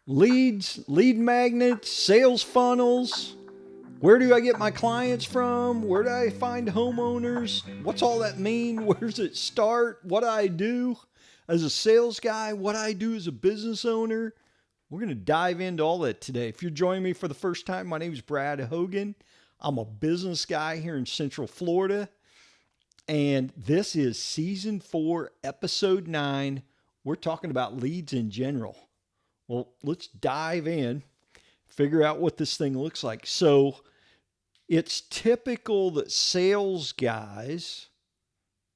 Leads, lead magnets, sales funnels. Where do I get my clients from? Where do I find homeowners? What's all that mean? Where does it start? What do I do as a sales guy? What do I do as a business owner? We're going to dive into all that today. If you're joining me for the first time, my name is Brad Hogan. I'm a business guy here in Central Florida. And this is season 4, episode 9. We're talking about leads in general. Well, let's dive in, figure out what this thing looks like. So it's typical that sales guys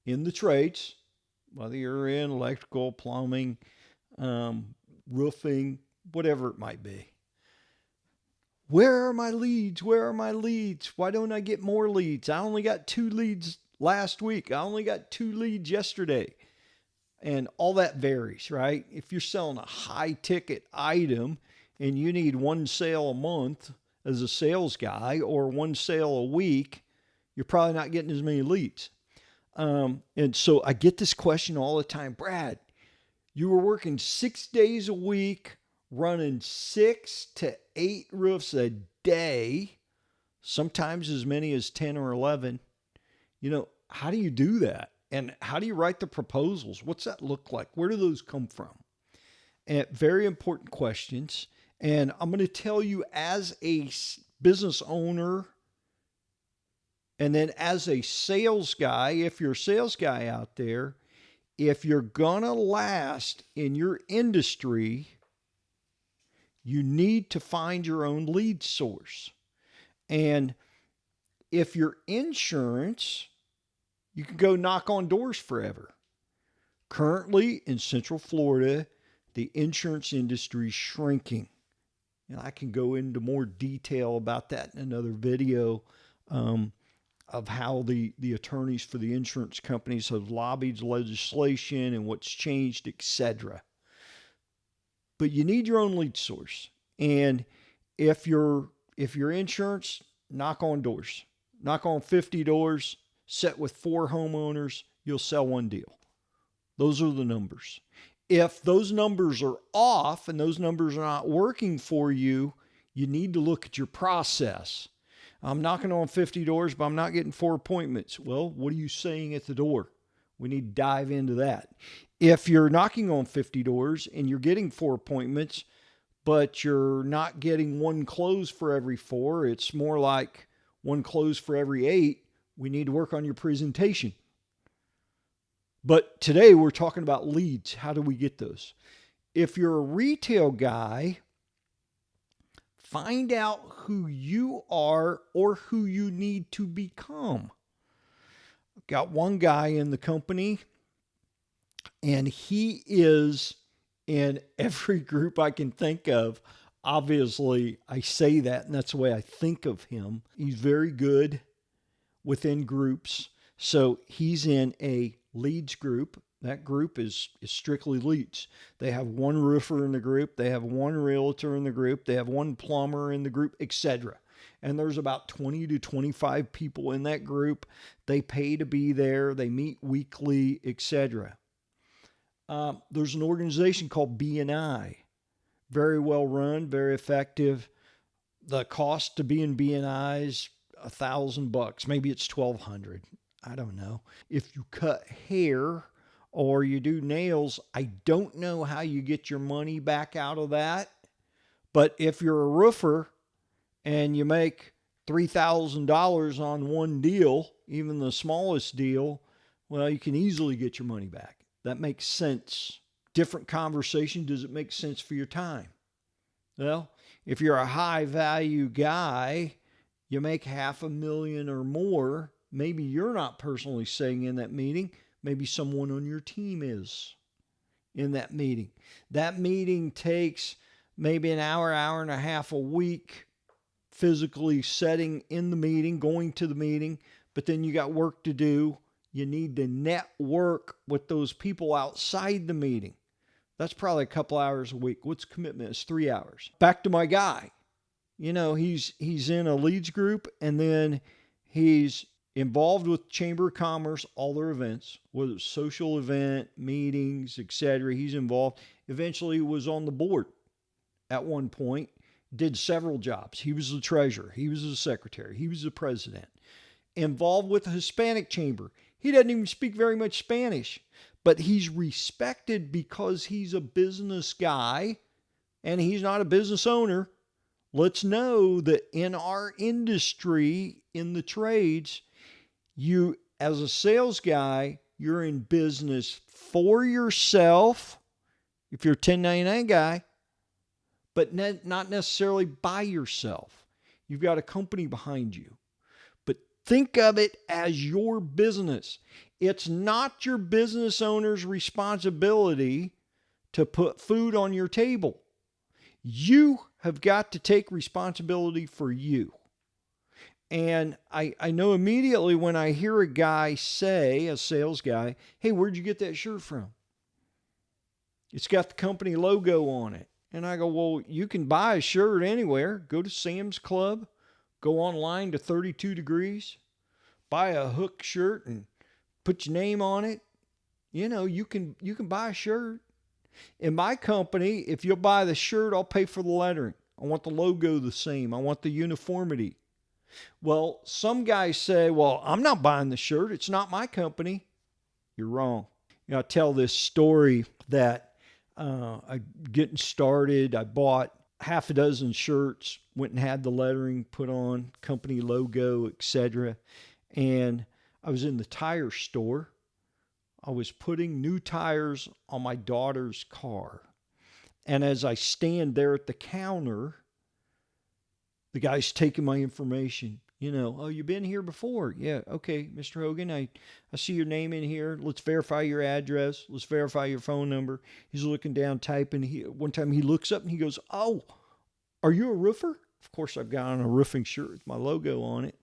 in the trades, whether you're in electrical, plumbing, roofing, whatever it might be. Where are my leads? Where are my leads? Why don't I get more leads? I only got 2 leads last week. I only got 2 leads yesterday. And all that varies, right? If you're selling a high ticket item and you need 1 sale a month as a sales guy or 1 sale a week, you're probably not getting as many leads. And so I get this question all the time. Brad, you were working 6 days a week, running 6 to 8 roofs a day, sometimes as many as 10 or 11. How do you do that? And how do you write the proposals? What's that look like? Where do those come from? And very important questions. And I'm going to tell you, as a business owner and then as a sales guy, if you're a sales guy out there, if you're going to last in your industry, you need to find your own lead source. And if you're insurance, you can go knock on doors forever. Currently in Central Florida, the insurance industry is shrinking. And I can go into more detail about that in another video of how the attorneys for the insurance companies have lobbied legislation and what's changed, etc. But you need your own lead source. And if you're insurance, knock on doors. Knock on 50 doors. Set with 4 homeowners, you'll sell 1 deal. Those are the numbers. If those numbers are off and those numbers are not working for you, you need to look at your process. I'm knocking on 50 doors, but I'm not getting 4 appointments. Well, what are you saying at the door? We need to dive into that. If you're knocking on 50 doors and you're getting 4 appointments, but you're not getting 1 close for every 4, it's more like 1 close for every 8, we need to work on your presentation. But today we're talking about leads. How do we get those? If you're a retail guy, find out who you are or who you need to become. I've got one guy in the company, and he is in every group I can think of. Obviously, I say that, and that's the way I think of him. He's very good within groups. So he's in a leads group. That group is strictly leads. They have 1 roofer in the group. They have 1 realtor in the group. They have 1 plumber in the group, etc. And there's about 20 to 25 people in that group. They pay to be there. They meet weekly, etc. There's an organization called BNI. Very well run, very effective. The cost to be in BNI is $1,000, maybe it's $1,200. I don't know. If you cut hair or you do nails, I don't know how you get your money back out of that. But if you're a roofer and you make $3,000 on 1 deal, even the smallest deal, well, you can easily get your money back. That makes sense. Different conversation. Does it make sense for your time? Well, if you're a high value guy, you make $500,000 or more, maybe you're not personally saying in that meeting, maybe someone on your team is in that meeting. That meeting takes maybe an hour, hour and a half a week, physically setting in the meeting, going to the meeting, but then you got work to do. You need to network with those people outside the meeting. That's probably a couple hours a week. What's commitment? It's 3 hours. Back to my guy. He's in a leads group, and then he's involved with Chamber of Commerce, all their events, whether it's social event, meetings, etc. He's involved. Eventually he was on the board at one point, did several jobs. He was the treasurer, he was the secretary, he was the president, involved with the Hispanic chamber. He doesn't even speak very much Spanish, but he's respected because he's a business guy and he's not a business owner. Let's know that in our industry, in the trades, you, as a sales guy, you're in business for yourself, if you're a 1099 guy, but not necessarily by yourself. You've got a company behind you. But think of it as your business. It's not your business owner's responsibility to put food on your table. You have got to take responsibility for you. And I know immediately when I hear a guy say, a sales guy, hey, where'd you get that shirt from? It's got the company logo on it. And I go, well, you can buy a shirt anywhere. Go to Sam's Club, go online to 32 Degrees, buy a hook shirt and put your name on it. You know, you can buy a shirt. In my company, if you'll buy the shirt, I'll pay for the lettering. I want the logo the same. I want the uniformity. Well, some guys say, well, I'm not buying the shirt. It's not my company. You're wrong. You know, I tell this story that I getting started. I bought half a dozen shirts, went and had the lettering put on, company logo, etc. And I was in the tire store. I was putting new tires on my daughter's car. And as I stand there at the counter, the guy's taking my information. You know, oh, you've been here before? Yeah, okay, Mr. Hogan, I see your name in here. Let's verify your address. Let's verify your phone number. He's looking down, typing. One time he looks up and he goes, oh, are you a roofer? Of course, I've got on a roofing shirt with my logo on it.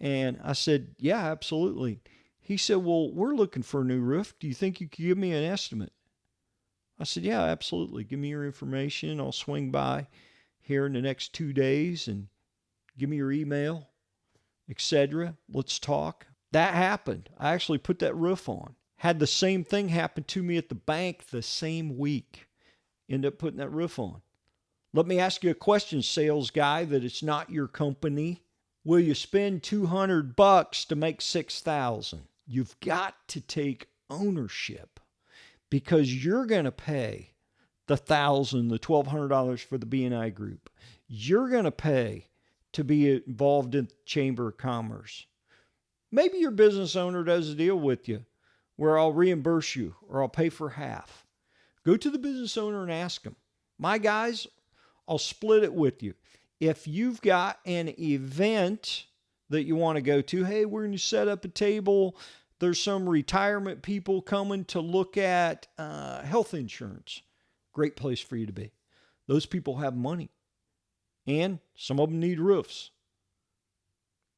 And I said, yeah, absolutely. He said, well, we're looking for a new roof. Do you think you could give me an estimate? I said, yeah, absolutely. Give me your information. I'll swing by here in the next 2 days and give me your email, etc. Let's talk. That happened. I actually put that roof on. Had the same thing happen to me at the bank the same week. Ended up putting that roof on. Let me ask you a question, sales guy, that it's not your company. Will you spend $200 to make $6,000? You've got to take ownership because you're going to pay the $1,000, the $1,200 for the B&I group. You're going to pay to be involved in Chamber of Commerce. Maybe your business owner does a deal with you where I'll reimburse you or I'll pay for half. Go to the business owner and ask them. My guys, I'll split it with you. If you've got an event that you want to go to, hey, we're going to set up a table. There's some retirement people coming to look at health insurance. Great place for you to be. Those people have money. And some of them need roofs.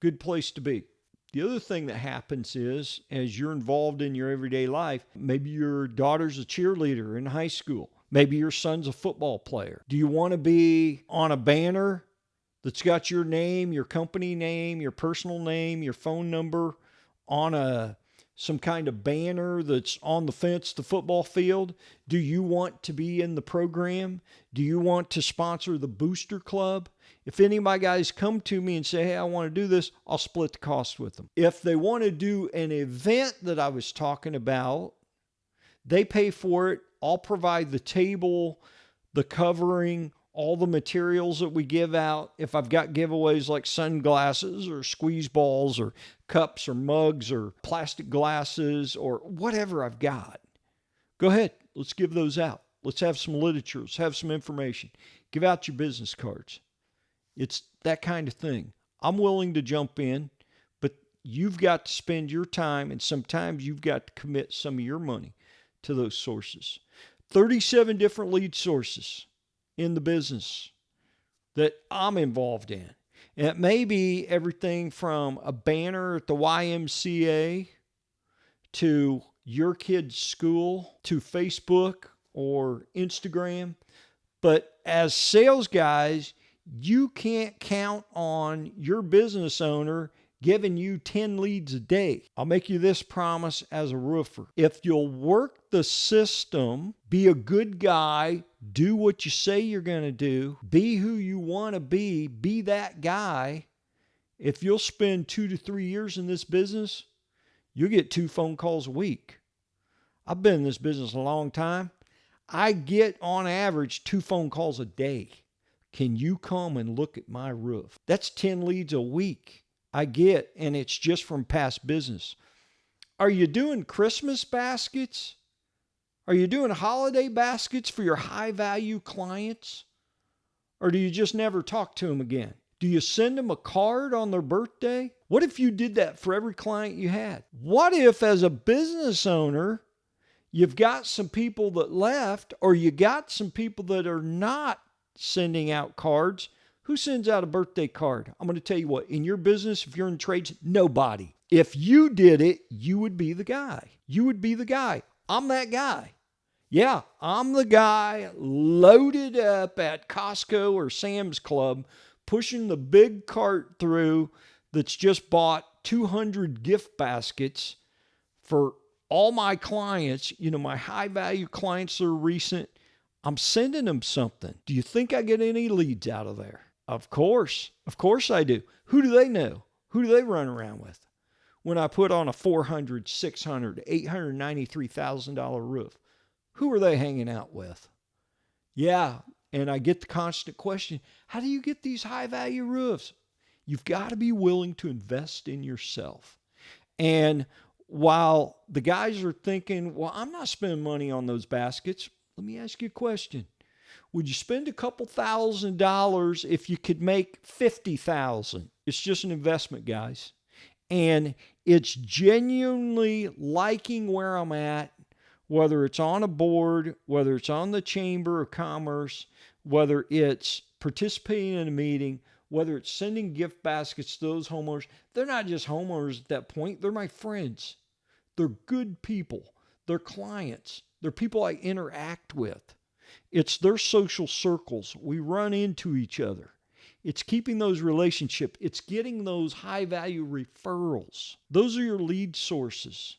Good place to be. The other thing that happens is, as you're involved in your everyday life, maybe your daughter's a cheerleader in high school. Maybe your son's a football player. Do you want to be on a banner that's got your name, your company name, your personal name, your phone number on some kind of banner that's on the fence, the football field? Do you want to be in the program? Do you want to sponsor the booster club? If any of my guys come to me and say, hey, I want to do this, I'll split the cost with them. If they want to do an event that I was talking about, they pay for it. I'll provide the table, the covering, all the materials that we give out. If I've got giveaways like sunglasses or squeeze balls or cups or mugs or plastic glasses or whatever I've got, go ahead. Let's give those out. Let's have some literature. Let's have some information. Give out your business cards. It's that kind of thing. I'm willing to jump in, but you've got to spend your time, and sometimes you've got to commit some of your money to those sources. 37 different lead sources in the business that I'm involved in. And it may be everything from a banner at the YMCA to your kid's school to Facebook or Instagram. But as sales guys, you can't count on your business owner giving you 10 leads a day. I'll make you this promise as a roofer. If you'll work the system, be a good guy, do what you say you're going to do, be who you want to be that guy, if you'll spend 2 to 3 years in this business, you'll get 2 phone calls a week. I've been in this business a long time. I get on average 2 phone calls a day. Can you come and look at my roof? That's 10 leads a week I get, and it's just from past business. Are you doing Christmas baskets? Are you doing holiday baskets for your high value clients? Or do you just never talk to them again? Do you send them a card on their birthday? What if you did that for every client you had? What if, as a business owner, you've got some people that left, or you got some people that are not sending out cards? Who sends out a birthday card? I'm going to tell you what, in your business, if you're in trades, nobody. If you did it, you would be the guy. You would be the guy. I'm that guy. Yeah, I'm the guy loaded up at Costco or Sam's Club, pushing the big cart through that's just bought 200 gift baskets for all my clients, my high value clients that are recent. I'm sending them something. Do you think I get any leads out of there? Of course I do. Who do they know? Who do they run around with? When I put on a $400,000, $600,000, $893,000 roof, who are they hanging out with? Yeah, and I get the constant question, how do you get these high value roofs? You've got to be willing to invest in yourself. And while the guys are thinking, well, I'm not spending money on those baskets, let me ask you a question. Would you spend a couple $1,000s if you could make $50,000? It's just an investment, guys. And it's genuinely liking where I'm at, whether it's on a board, whether it's on the Chamber of Commerce, whether it's participating in a meeting, whether it's sending gift baskets to those homeowners. They're not just homeowners at that point. They're my friends. They're good people. They're clients. They're people I interact with. It's their social circles. We run into each other. It's keeping those relationships. It's getting those high-value referrals. Those are your lead sources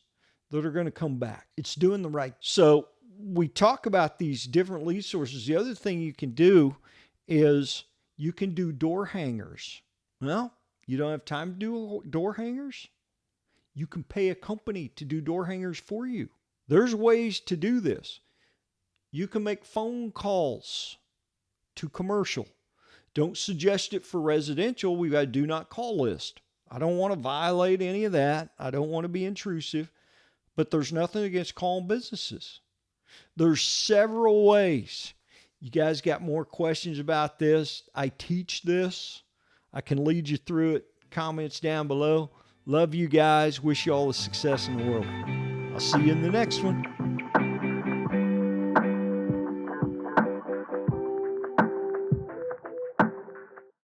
that are going to come back. It's doing the right. So we talk about these different lead sources. The other thing you can do is you can do door hangers. Well, you don't have time to do door hangers? You can pay a company to do door hangers for you. There's ways to do this. You can make phone calls to commercial. Don't suggest it for residential. We've got a do not call list. I don't want to violate any of that. I don't want to be intrusive, but there's nothing against calling businesses. There's several ways. You guys got more questions about this? I teach this. I can lead you through it. Comments down below. Love you guys. Wish you all the success in the world. I'll see you in the next one.